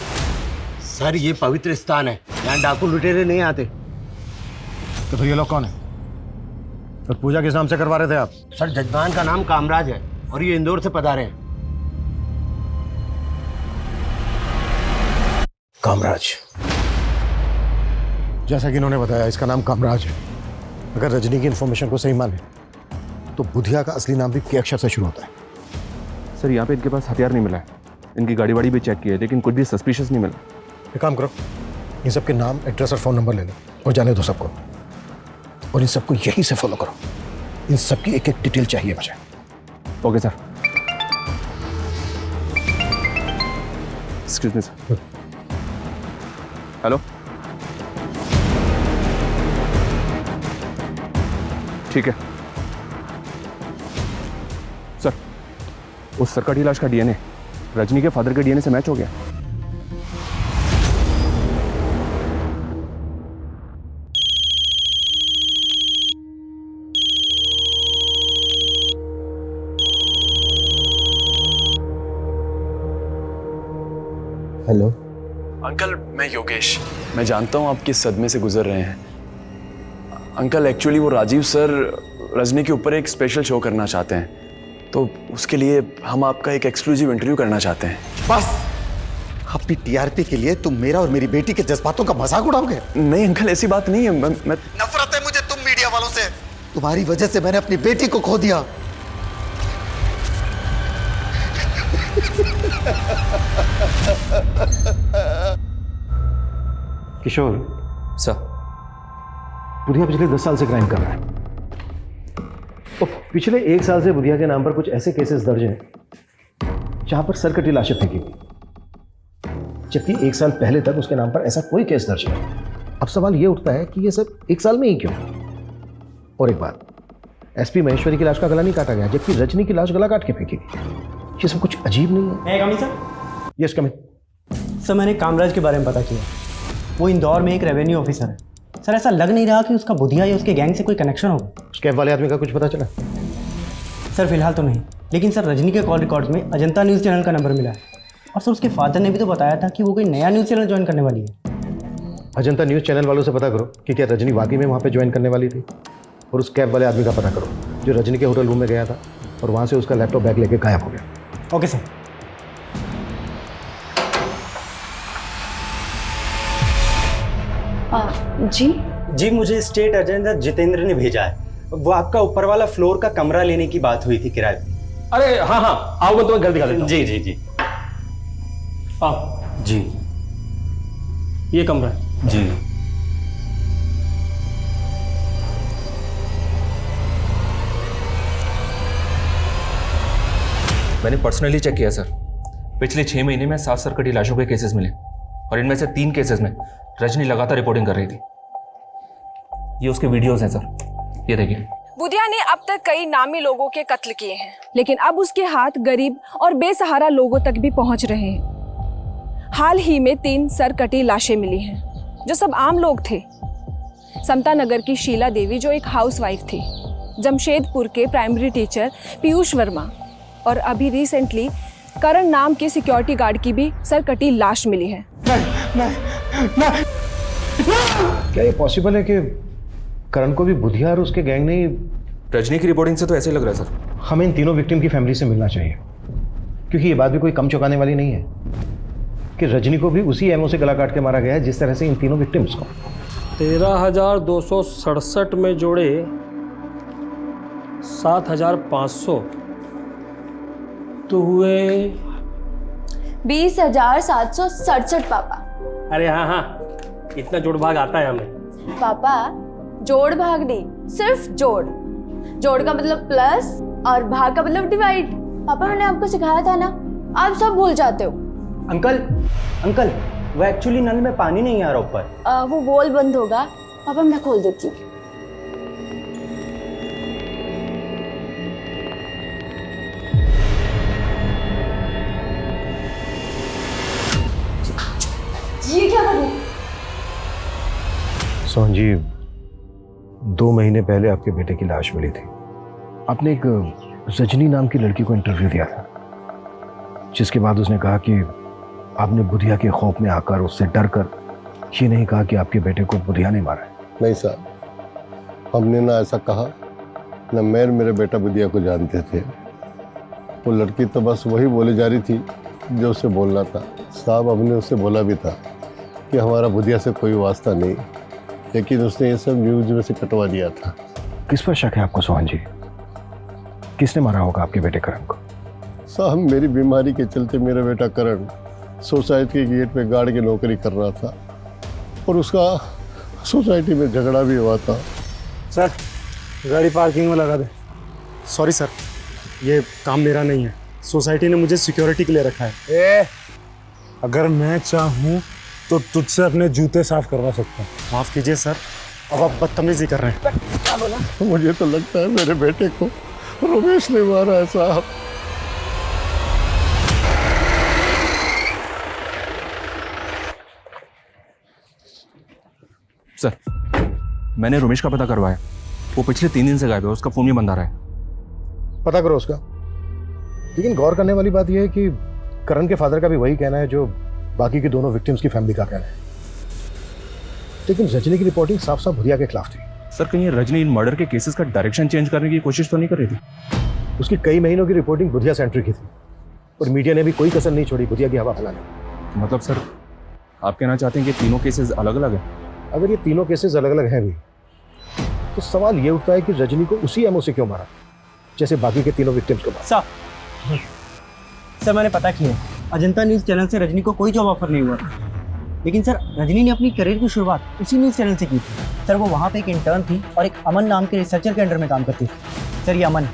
सर ये पवित्र स्थान है, यहाँ डाकू लुटेरे नहीं आते। तो फिर ये लोग कौन है? तो पूजा किस नाम से करवा रहे थे आप? सर जजमान का नाम कामराज है और ये इंदौर से पधारे हैं। कामराज, जैसा कि इन्होंने बताया इसका नाम कामराज है। अगर रजनी की इंफॉर्मेशन को सही माने तो बुधिया का असली नाम भी के अक्षर से शुरू होता है। सर यहाँ पे इनके पास हथियार नहीं मिला है, इनकी गाड़ी वाड़ी भी चेक की है, लेकिन कुछ भी सस्पिशियस नहीं मिला। एक काम करो, इन सबके नाम, एड्रेस और फ़ोन नंबर ले लो और जाने दो सबको, और इन सबको यहीं से फॉलो करो। इन सबकी एक एक डिटेल चाहिए मुझे। Okay sir. Excuse me sir. Hello, ठीक है सर। उस सरकटी लाश का डीएनए रजनी के फादर के डीएनए से मैच हो गया। हेलो अंकल, मैं योगेश। मैं जानता हूँ आप किस सदमे से गुजर रहे हैं। अंकल एक्चुअली वो राजीव सर रजनी के ऊपर एक स्पेशल शो करना चाहते हैं, तो उसके लिए हम आपका एक एक्सक्लूसिव इंटरव्यू करना चाहते हैं। बस अपनी टीआरपी के लिए तुम मेरा और मेरी बेटी के जज्बातों का मजाक उड़ाओगे? नहीं अंकल, ऐसी बात नहीं है। मैं नफरत है मुझे तुम मीडिया वालों से। तुम्हारी वजह से मैंने अपनी बेटी को खो दिया। किशोर सर, बुधिया पिछले 10 साल से क्राइम कर रहा है। तो पिछले 1 साल से बुधिया के नाम पर कुछ ऐसे केसेस दर्ज हैं जहां पर सरकटी लाशें फेंकी गई, जबकि 1 साल पहले तक उसके नाम पर ऐसा कोई केस दर्ज नहीं। अब सवाल ये उठता है कि ये सब 1 साल में ही क्यों? और एक बात, एसपी महेश्वरी की लाश का गला नहीं काटा गया, जबकि रजनी की लाश गला काट के फेंकी गई। ये सब कुछ अजीब नहीं है? Coming sir. Yes coming sir. मैंने कामराज के बारे में पता किया, वो इंदौर में एक रेवेन्यू ऑफिसर है। सर ऐसा लग नहीं रहा कि उसका बुधिया या उसके गैंग से कोई कनेक्शन होगा। उस कैब वाले आदमी का कुछ पता चला? सर फिलहाल तो नहीं, लेकिन सर रजनी के कॉल रिकॉर्ड्स में अजंता न्यूज़ चैनल का नंबर मिला है। और सर उसके फादर ने भी तो बताया था कि वो कोई नया न्यूज़ चैनल ज्वाइन करने वाली है। अजंता न्यूज़ चैनल वालों से पता करो कि क्या रजनी वाकई में वहाँ पे ज्वाइन करने वाली थी, और उस कैब वाले आदमी का पता करो जो रजनी के होटल रूम में गया था और वहाँ से उसका लैपटॉप बैग लेके गायब हो गया। Okay sir. जी मुझे स्टेट एजेंट जितेंद्र ने भेजा है। वो आपका ऊपर वाला फ्लोर का कमरा लेने की बात हुई थी किराए पे। अरे हाँ हाँ, आओ मैं तुम्हें घर दिखा देता हूँ। जी जी जी आओ जी, ये कमरा है जी। मैंने पर्सनली चेक किया सर। पिछले 6 महीने में 7 सरकटी लाशों के केसेस मिले और इनमें से 3 केसेस में रजनी लगातार रिपोर्टिंग कर रही थी। ये उसके वीडियोस हैं सर, ये देखिए। बुधिया ने अब तक कई नामी लोगों के कत्ल किए हैं, लेकिन अब उसके हाथ गरीब और बेसहारा लोगों तक भी पहुंच रहे हैं। हाल ही में 3 सरकटी लाशें मिली हैं, जो सब आम लोग थे। समता नगर की शीला देवी, जो एक हाउसवाइफ थी, जमशेदपुर के प्राइमरी टीचर पीयूष वर्मा, और अभी रिसेंटली करण नाम के सिक्योरिटी गार्ड की भी सरकटी लाश मिली है। नहीं। क्या ये पॉसिबल है कि करण को भी बुधिया और उसके गैंग ने? रजनी की रिपोर्टिंग से तो ऐसे ही लग रहा है सर। हमें इन तीनों विक्टिम की फैमिली से मिलना चाहिए, क्योंकि ये बात भी कोई कम चौंकाने वाली नहीं है कि रजनी को भी उसी एमओ से गला काट के मारा गया है जिस तरह से इन तीनों विक्टिम्स को। 13,267 में जोड़े 7,500 तो हुए 20,767 पापा। अरे हाँ, इतना जोड़ भाग आता है हमें। पापा जोड़ भाग नहीं, सिर्फ जोड़। जोड़ का मतलब प्लस और भाग का मतलब डिवाइड। पापा मैंने आपको सिखाया था ना, आप सब भूल जाते हो। अंकल वो एक्चुअली नल में पानी नहीं आ रहा ऊपर। वो वॉल बंद होगा, पापा मैं खोल देती हूँ। ये क्या करूं? सोहन जी, 2 महीने पहले आपके बेटे की लाश मिली थी। आपने एक रजनी नाम की लड़की को इंटरव्यू दिया था, जिसके बाद उसने कहा कि आपने बुधिया के खौफ में आकर, उससे डर कर ये नहीं कहा कि आपके बेटे को बुधिया ने मारा है। नहीं साहब, हमने ना ऐसा कहा, ना मैं और मेरे बेटा बुधिया को जानते थे। वो लड़की तो बस वही बोली जा रही थी जो उसे बोलना था। साहब, हमने उससे बोला भी था कि हमारा बुधिया से कोई वास्ता नहीं, लेकिन उसने ये सब न्यूज में से कटवा दिया था। किस पर शक है आपको सोहन जी? किसने मारा होगा आपके बेटे करण को? साहब, मेरी बीमारी के चलते मेरा बेटा करण सोसाइटी के गेट पे गार्ड की नौकरी कर रहा था और उसका सोसाइटी में झगड़ा भी हुआ था। सर गाड़ी पार्किंग में लगा दे। सॉरी सर, ये काम मेरा नहीं है। सोसाइटी ने मुझे सिक्योरिटी के लिए रखा है। अगर मैं चाहूँ तो तुझसे अपने जूते साफ करवा सकता हूँ। माफ़ कीजिए सर, अब आप बदतमीजी कर रहे हैं। क्या बोला? मुझे तो लगता है मेरे बेटे को रमेश ने मारा है साहब। सर, मैंने रमेश का पता करवाया। वो पिछले 3 दिन से गायब है, उसका फोन भी बंद आ रहा है। पता करो उसका। लेकिन गौर करने वाली बात यह है कि करण के फादर का भी वही कहना है जो बाकी के दोनों विक्टिम्स की फैमिली का कहना है। लेकिन रजनी की रिपोर्टिंग साफ साफ बुधिया के खिलाफ थी। सर, कहीं रजनी इन मर्डर के केसेस का डायरेक्शन चेंज करने की कोशिश तो नहीं कर रही थी? उसकी कई महीनों की रिपोर्टिंग बुधिया सेंटर की थी और मीडिया ने भी कोई कसर नहीं छोड़ी बुधिया की हवा फैलाने। मतलब सर, आप कहना चाहते हैं कि तीनों केसेस अलग अलग हैं? अगर ये तीनों केसेस अलग अलग हैं भी, तो सवाल ये उठता है कि रजनी को उसी एमओ से क्यों मारा जैसे बाकी के तीनों विक्टिम्स को मारा। सर मैंने पता किया, अजंता न्यूज़ चैनल से रजनी को कोई जॉब ऑफर नहीं हुआ, लेकिन सर रजनी ने अपनी करियर की शुरुआत उसी न्यूज़ चैनल से की थी। सर वो वहाँ पे एक इंटर्न थी और एक अमन नाम के रिसर्चर के अंडर में काम करती थी। सर ये अमन,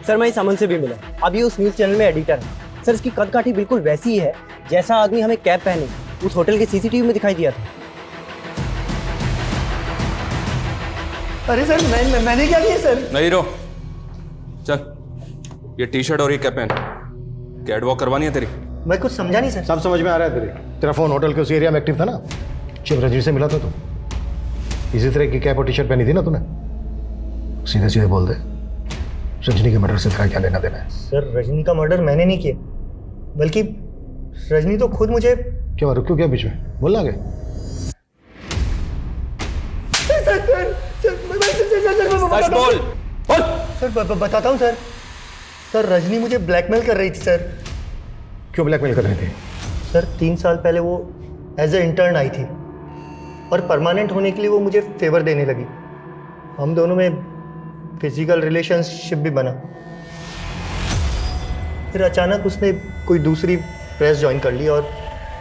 सर मैं इस अमन से भी मिला। अब ये उस न्यूज़ चैनल में एडिटर है। सर इसकी कद काठी बिल्कुल वैसी ही है जैसा आदमी हमें कैप पहने उस होटल के सीसीटीवी में दिखाई दिया था। अरे सर मैंने क्या किया सर? नहीं रो, चल ये टी-शर्ट और ये कैप पहन। कैट वॉक करवानी है तेरी? मैं कुछ समझा नहीं सर। सब समझ में आ रहा है तेरा फोन होटल के उसी एरिया में एक्टिव था ना जब रजनी से मिला था तू? इसी तरह की कैप और टी-शर्ट पहनी थी ना तूने? सीधे सीधे बोल दे, रजनी के मर्डर से तेरा क्या लेना देना है? सर रजनी का मर्डर मैंने नहीं किया, बल्कि रजनी तो खुद मुझे। क्यों रुक क्यों क्या बीच में? बोलना आगे। सर बताता हूँ सर। सर रजनी मुझे ब्लैकमेल कर रही थी सर। क्यों ब्लैकमेल कर रहे थे? सर 3 साल पहले वो एज ए इंटर्न आई थी और परमानेंट होने के लिए वो मुझे फेवर देने लगी। हम दोनों में फिजिकल रिलेशनशिप भी बना। फिर अचानक उसने कोई दूसरी प्रेस ज्वाइन कर ली और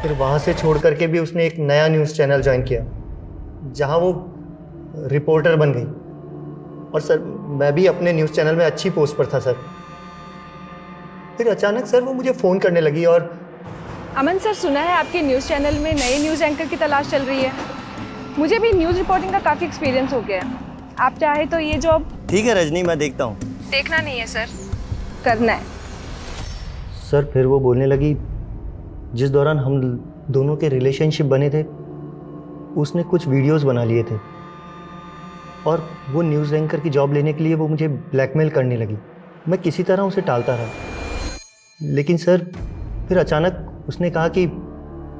फिर वहाँ से छोड़ करके भी उसने एक नया न्यूज़ चैनल ज्वाइन किया जहाँ वो रिपोर्टर बन गई। और सर मैं भी अपने न्यूज़ चैनल में अच्छी पोस्ट पर था सर। फिर अचानक सर वो मुझे फ़ोन करने लगी और अमन सर, सुना है आपके न्यूज़ चैनल में नए न्यूज़ एंकर की तलाश चल रही है। मुझे भी न्यूज़ रिपोर्टिंग का काफ़ी एक्सपीरियंस हो गया है। आप चाहे तो ये जॉब। ठीक है रजनी, मैं देखता हूँ। देखना नहीं है सर, करना है। सर फिर वो बोलने लगी जिस दौरान हम दोनों के रिलेशनशिप बने थे उसने कुछ वीडियोस बना लिए थे और वो न्यूज़ एंकर की जॉब लेने के लिए वो मुझे ब्लैकमेल करने लगी। मैं किसी तरह उसे टालता रहा, लेकिन सर फिर अचानक उसने कहा कि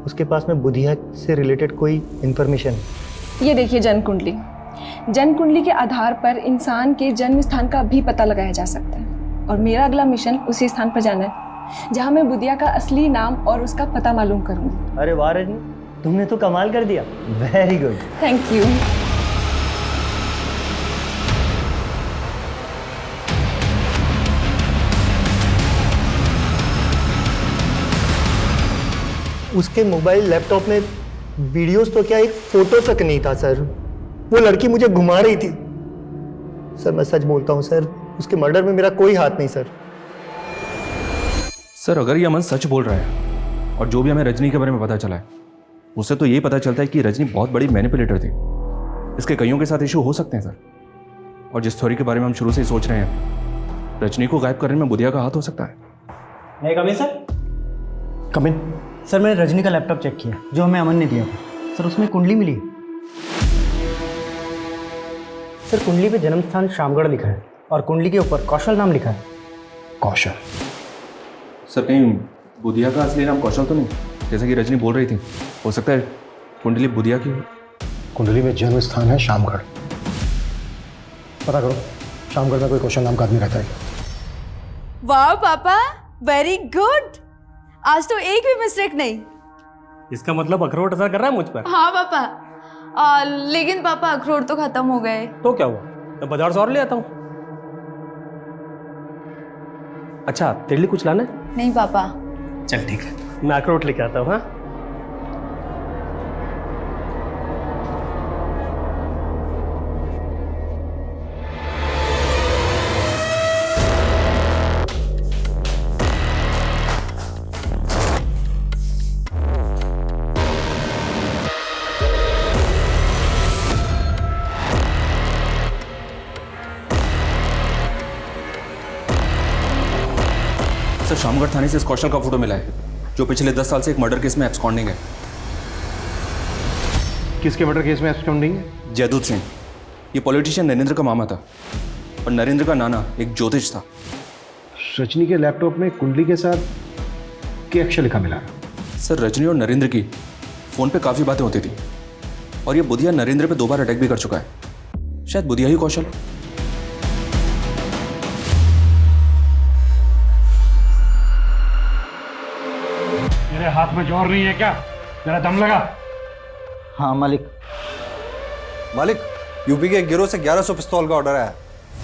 उसके पास में बुधिया से रिलेटेड कोई इन्फॉर्मेशन है। ये देखिए जन्म कुंडली। जन्म कुंडली के आधार पर इंसान के जन्म स्थान का भी पता लगाया जा सकता है और मेरा अगला मिशन उसी स्थान पर जाना है जहाँ मैं बुधिया का असली नाम और उसका पता मालूम करूँगी। अरे वाह रजनी, तुमने तो कमाल कर दिया। Very good. Thank you. उसके मोबाइल लैपटॉप में वीडियोस तो क्या, एक फोटो तक नहीं था सर। वो लड़की मुझे घुमा रही थी। सर मैं सच बोलता हूँ सर, उसके मर्डर में मेरा कोई हाथ नहीं सर। सर अगर ये अमन सच बोल रहा है और जो भी हमें रजनी के बारे में पता चला है उससे तो यही पता चलता है कि रजनी बहुत बड़ी मैनिपुलेटर थी। इसके कईयों के साथ इशू हो सकते हैं सर। और जिस थ्योरी के बारे में हम शुरू से ही सोच रहे हैं, रजनी को गायब करने में बुधिया का हाथ हो सकता है। मैं कम in sir? Come in. Sir मैंने रजनी का लैपटॉप चेक किया जो हमें अमन ने दिया था। सर उसमें कुंडली मिली। सर कुंडली पे जन्म स्थान शामगढ़ लिखा है और कुंडली के ऊपर कौशल नाम लिखा है। कौशल? सर कहीं बुधिया का असली नाम कौशल तो नहीं, जैसा कि रजनी बोल रही थी? हो सकता है कुंडली बुधिया की। कुंडली में जन्म स्थान है शामगढ़। पता करो शामगढ़ में कोई कौशल नाम का आदमी रहता है। वाह पापा, वेरी गुड। आज तो एक भी मिस्टेक नहीं। इसका मतलब अखरोट असर कर रहा है मुझ पर? हाँ पापा। लेकिन पापा अखरोट तो खत्म हो गए। तो क्या हुआ, मैं बाजार से और ले आता हूँ। अच्छा तेरे लिए कुछ लाना है? नहीं पापा। चल ठीक है, मैं अखरोट लेके आता हूँ। हाँ सर शामगढ़ थाने से इस कौशल का फोटो मिला है जो पिछले 10 साल से एक मर्डर केस में एब्सकॉन्डिंग है। किसके मर्डर केस में एब्सकॉन्डिंग है? जयदूत सिंह। ये पॉलिटिशियन नरेंद्र का मामा था और नरेंद्र का नाना एक ज्योतिष था। रजनी के लैपटॉप में कुंडली के साथ क्या अक्षर लिखा मिला? सर रजनी और नरेंद्र की फ़ोन पे काफ़ी बातें होती थी और ये बुधिया नरेंद्र पे 2 बार अटैक भी कर चुका है। शायद बुधिया ही कौशल। मेरे हाथ में जोर नहीं है क्या? मेरा दम लगा। हाँ मालिक। मालिक, यूपी के एक गिरोह से 1100 पिस्तौल का ऑर्डर आया।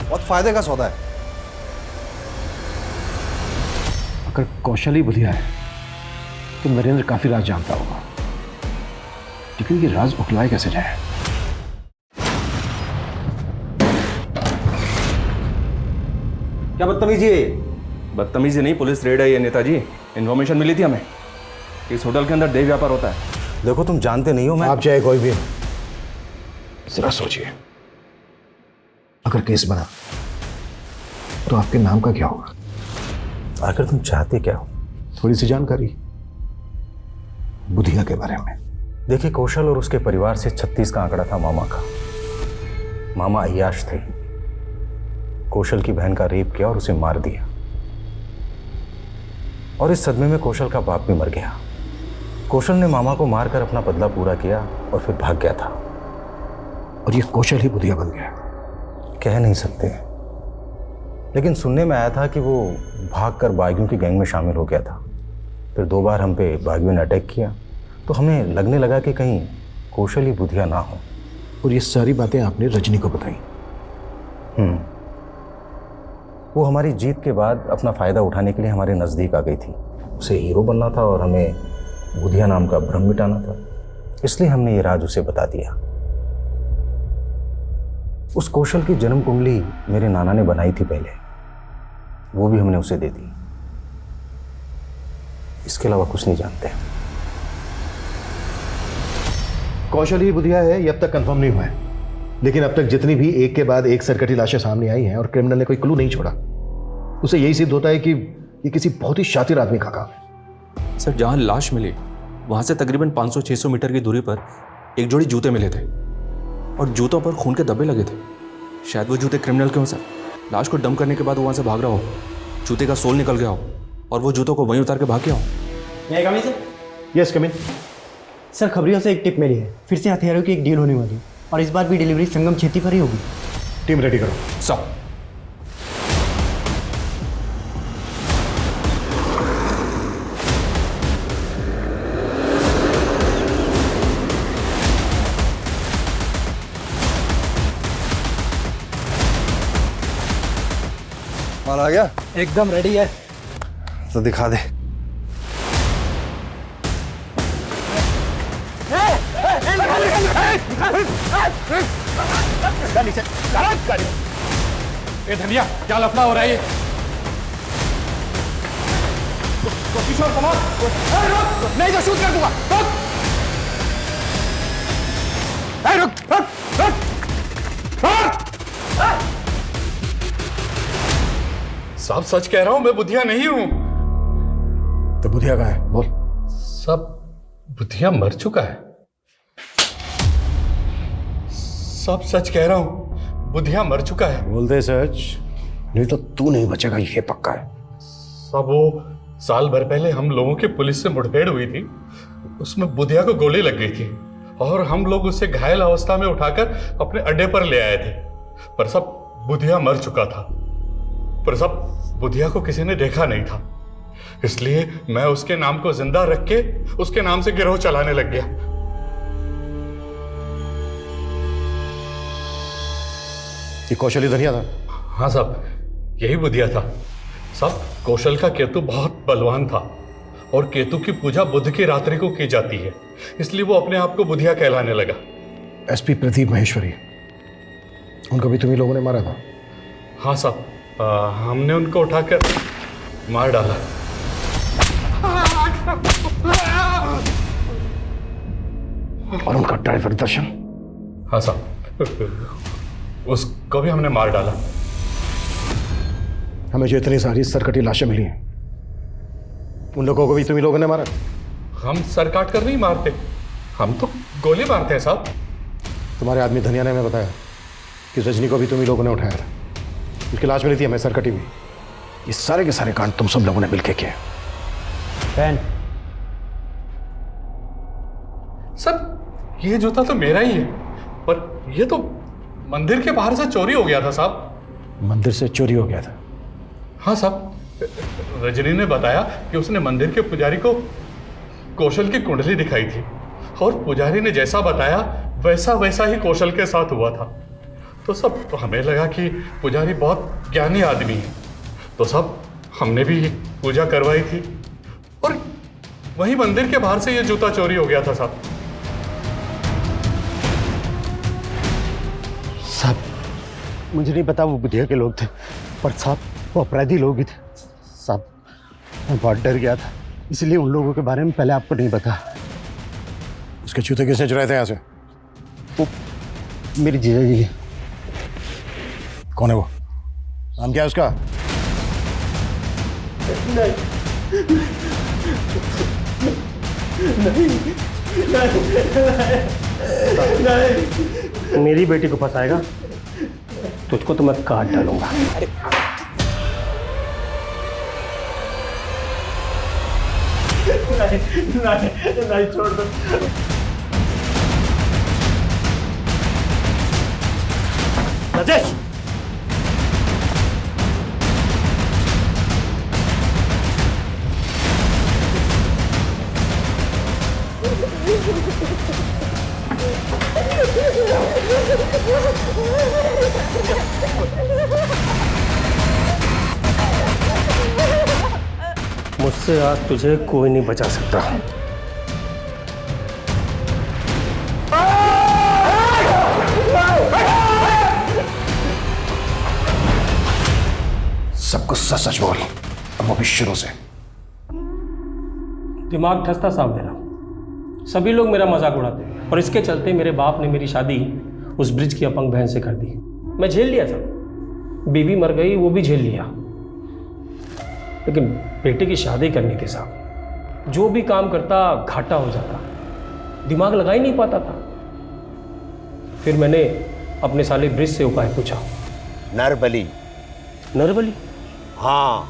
बहुत फायदे का सौदा है। अगर कौशल ही बुधिया है तो नरेंद्र काफी राज जानता होगा, लेकिन ये राज उखलाए कैसे जाए? क्या बदतमीजी है? बदतमीजी नहीं, पुलिस रेड है ये नेताजी। इन्फॉर्मेशन मिली थी हमें इस होटल के अंदर देह व्यापार होता है। देखो तुम जानते नहीं हो। मैं आप चाहे कोई भी, जरा सोचिए, अगर केस बना तो आपके नाम का क्या होगा? आखिर तुम चाहते क्या हो? थोड़ी सी जानकारी बुधिया के बारे में। देखिए, कौशल और उसके परिवार से 36 का आंकड़ा था मामा का। मामा अय्याश थे। कौशल की बहन का रेप किया और उसे मार दिया, और इस सदमे में कौशल का बाप भी मर गया। कौशल ने मामा को मारकर अपना बदला पूरा किया और फिर भाग गया था। और ये कौशल ही बुधिया बन गया? कह नहीं सकते, लेकिन सुनने में आया था कि वो भागकर बागियों की गैंग में शामिल हो गया था। फिर 2 बार हम पे बागियों ने अटैक किया, तो हमें लगने लगा कि कहीं कौशल ही बुधिया ना हो। और ये सारी बातें आपने रजनी को बताई? वो हमारी जीत के बाद अपना फ़ायदा उठाने के लिए हमारे नज़दीक आ गई थी। उसे हीरो बनना था और हमें बुधिया नाम का भ्रम मिटाना था, इसलिए हमने ये राज उसे बता दिया। उस कौशल की जन्म कुंडली मेरे नाना ने बनाई थी पहले, वो भी हमने उसे दे दी। इसके अलावा कुछ नहीं जानते। कौशल ही बुधिया है ये अब तक कंफर्म नहीं हुआ है, लेकिन अब तक जितनी भी एक के बाद एक सरकटी लाशें सामने आई हैं और क्रिमिनल ने कोई क्लू नहीं छोड़ा, उसे यही सिद्ध होता है कि ये किसी बहुत ही शातिर आदमी का काम है। सर, जहां लाश मिली वहां से तकरीबन 500-600 मीटर की दूरी पर एक जोड़ी जूते मिले थे और जूतों पर खून के धब्बे लगे थे। शायद वो जूते क्रिमिनल के हों सर। लाश को डंप करने के बाद वो वहां से भाग रहा हो, जूते का सोल निकल गया हो और वो जूतों को वहीं उतार के भाग गया हो। Yes come in. सर, खबरियों से एक टिप मिली है, फिर से हथियारों की एक डील होने वाली है और इस बार भी डिलीवरी संगम खेती पर ही होगी। टीम रेडी करो। सर। माल आ गया? एकदम रेडी है। तो दिखा दे। ए धनिया, क्या लफड़ा हो रहा है ये? किशोर कुमार, नहीं तो शूट कर दूंगा। सब सच कह रहा हूं, मैं बुधिया नहीं हूं। तो बुधिया कहाँ है? बोल। सब बुधिया मर चुका है। सब सच कह रहा हूं, बुधिया मर चुका है। बोलते सच, नहीं तो तू नहीं बचेगा, ये पक्का है। सब वो साल भर पहले हम लोगों की पुलिस से मुठभेड़ हुई थी, उसमें बुधिया को गोली लग गई थी और हम लोग उसे घायल अवस्था में उठाकर अपने अड्डे पर ले आए थे। पर सब बुधिया मर चुका था, पर सब बुधिया को किसी ने देखा नहीं था, इसलिए मैं उसके नाम को जिंदा रख के उसके नाम से गिरोह चलाने लग गया। ये कौशली धनिया था? हाँ साहब, यही बुधिया था। सब कौशल का केतु बहुत बलवान था और केतु की पूजा बुध की रात्रि को की जाती है, इसलिए वो अपने आप को बुधिया कहलाने लगा। एसपी प्रदीप महेश्वरी, उनको भी तुम्ही लोगों ने मारा था? हाँ साहब, हमने उनको उठाकर मार डाला। और उनका ड्राइवर दर्शन? हाँ साहब, उसको भी हमने मार डाला। हमें जो इतनी सारी सरकटी लाशें मिली हैं, उन लोगों को भी तुम्ही लोगों ने मारा? हम सर काट कर नहीं मारते, हम तो गोली मारते हैं साहब। तुम्हारे आदमी धनिया ने हमें बताया कि रजनी को भी तुम्ही लोगों ने उठाया था, उसकी लाश मिली थी हमें सरकटी हुई। ये सारे के सारे कांड तुम सब लोगों ने मिलकर किए। सर, ये जूता तो मेरा ही है, पर ये तो मंदिर के बाहर से चोरी हो गया था साहब। मंदिर से चोरी हो गया था? हाँ साहब, रजनी ने बताया कि उसने मंदिर के पुजारी को कौशल की कुंडली दिखाई थी और पुजारी ने जैसा बताया वैसा ही कौशल के साथ हुआ था। तो सब हमें लगा कि पुजारी बहुत ज्ञानी आदमी है, तो सब हमने भी पूजा करवाई थी और वहीं मंदिर के बाहर से ये जूता चोरी हो गया था साहब। साहब, मुझे नहीं पता वो बुधिया के लोग थे, पर साहब वो अपराधी लोग ही थे। साहब, मैं बहुत डर गया था, इसलिए उन लोगों के बारे में पहले आपको नहीं पता। उसके जूते किसने चुराए थे यहाँ से? वो मेरी जीजा जी। कौन है वो? नाम क्या है उसका? नहीं, मेरी बेटी को फंसाएगा तुझको तो मैं काट डालूंगा। नहीं, छोड़ दो। राजेश, मुझसे आज तुझे कोई नहीं बचा सकता। सब कुछ सच सच बोल, अब वो भी शुरू से। दिमाग ठसता साहब मेरा, सभी लोग मेरा मजाक उड़ाते हैं और इसके चलते मेरे बाप ने मेरी शादी उस ब्रिज की अपंग बहन से कर दी। मैं झेल लिया सब, बीवी मर गई वो भी झेल लिया, लेकिन बेटे की शादी करनी थी साहब। जो भी काम करता घाटा हो जाता, दिमाग लगा ही नहीं पाता था। फिर मैंने अपने साले ब्रिज से उपाय पूछा। नरबली। नरबली? हाँ,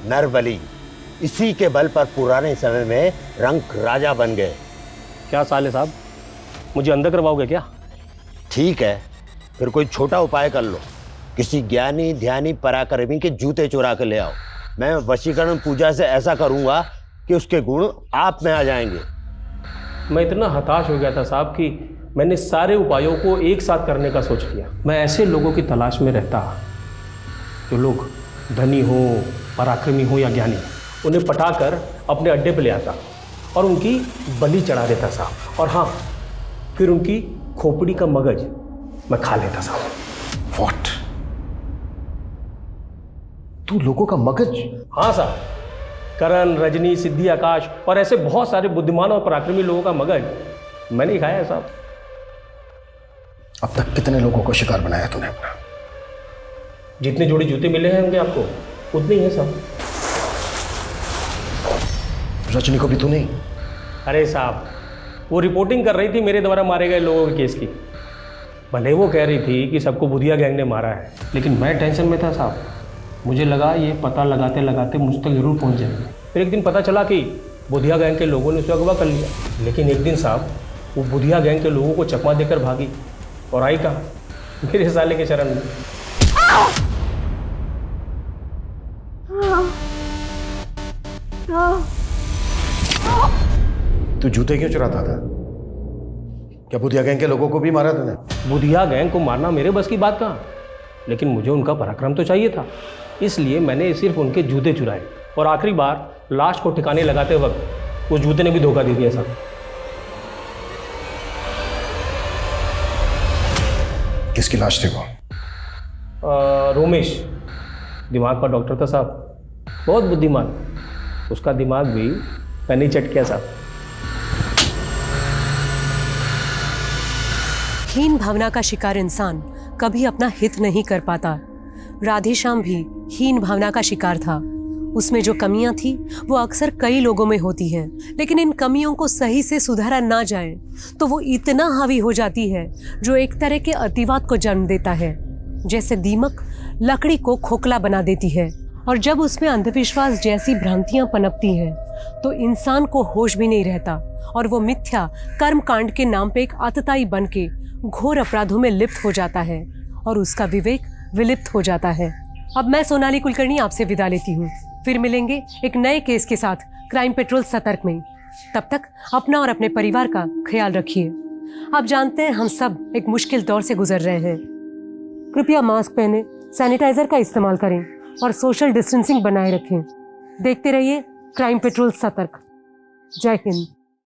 नरबली। इसी के बल पर पुराने समय में रंक राजा बन गए। क्या साले साहब, मुझे अंदर करवाओगे क्या? ठीक है, फिर कोई छोटा उपाय कर लो। किसी ज्ञानी ध्यानी पराक्रमी के जूते चुरा कर ले आओ। मैं वशीकरण पूजा से ऐसा करूंगा कि उसके गुण आप में आ जाएंगे। मैं इतना हताश हो गया था साहब कि मैंने सारे उपायों को एक साथ करने का सोच लिया। मैं ऐसे लोगों की तलाश में रहता जो लोग धनी हो, पराक्रमी हो या ज्ञानी, उन्हें पटाकर अपने अड्डे पे ले आता और उनकी बलि चढ़ा देता साहब। और हाँ, फिर उनकी खोपड़ी का मगज मैं खा लेता साहब। व्हाट? तू लोगों का मगज? हाँ साहब, करण, रजनी, सिद्धि, आकाश और ऐसे बहुत सारे बुद्धिमान और पराक्रमी लोगों का मगज मैंने ही खाया है साहब। अब तक कितने लोगों को शिकार बनाया तूने अपना? जितने जोड़ी जूते मिले हैं होंगे आपको, उतने ही है साहब। रजनी को भी तू नहीं? अरे साहब, वो रिपोर्टिंग कर रही थी मेरे द्वारा मारे गए लोगों के केस की। भले वो कह रही थी कि सबको बुधिया गैंग ने मारा है, लेकिन मैं टेंशन में था साहब। मुझे लगा ये पता लगाते लगाते मुझ तक जरूर पहुंच जाएंगे। फिर एक दिन पता चला कि बुधिया गैंग के लोगों ने उसे अगवा कर लिया। लेकिन एक दिन साहब वो बुधिया गैंग के लोगों को चकमा देकर भागी और आई कहाँ? मेरे साले के शरण में। तू जूते क्यों चुराता था? क्या बुधिया गैंग के लोगों को भी मारा तूने? बुधिया गैंग को मारना मेरे बस की बात कहाँ, लेकिन मुझे उनका पराक्रम तो चाहिए था, इसलिए मैंने सिर्फ उनके जूते चुराए। और आखिरी बार लाश को ठिकाने लगाते वक्त उस जूते ने भी धोखा दे दिया साहब। किसकी लाश थी वो? रोमेश, दिमाग का डॉक्टर था साहब, बहुत बुद्धिमान। उसका दिमाग भी मैंने चट किया साहब। हीन भावना का शिकार इंसान कभी अपना हित नहीं कर पाता। राधेश्याम भी हीन भावना का शिकार था। उसमें जो कमियां थी वो अक्सर कई लोगों में होती हैं, लेकिन इन कमियों को सही से सुधारा ना जाए तो वो इतना हावी हो जाती है जो एक तरह के अतिवाद को जन्म देता है। जैसे दीमक लकड़ी को खोखला बना देती है, और जब उसमें अंधविश्वास जैसी भ्रांतियां पनपती हैं तो इंसान को होश भी नहीं रहता और वो मिथ्या कर्म कांड के नाम पे एक आतताई बन के घोर अपराधों में लिप्त हो जाता है और उसका विवेक विलिप्त हो जाता है। अब मैं सोनाली कुलकर्णी आपसे विदा लेती हूँ। फिर मिलेंगे एक नए केस के साथ क्राइम पेट्रोल सतर्क में। तब तक अपना और अपने परिवार का ख्याल रखिए। आप जानते हैं हम सब एक मुश्किल दौर से गुजर रहे हैं। कृपया मास्क पहने, सैनिटाइजर का इस्तेमाल करें और सोशल डिस्टेंसिंग बनाए रखें। देखते रहिए क्राइम पेट्रोल सतर्क। जय हिंद।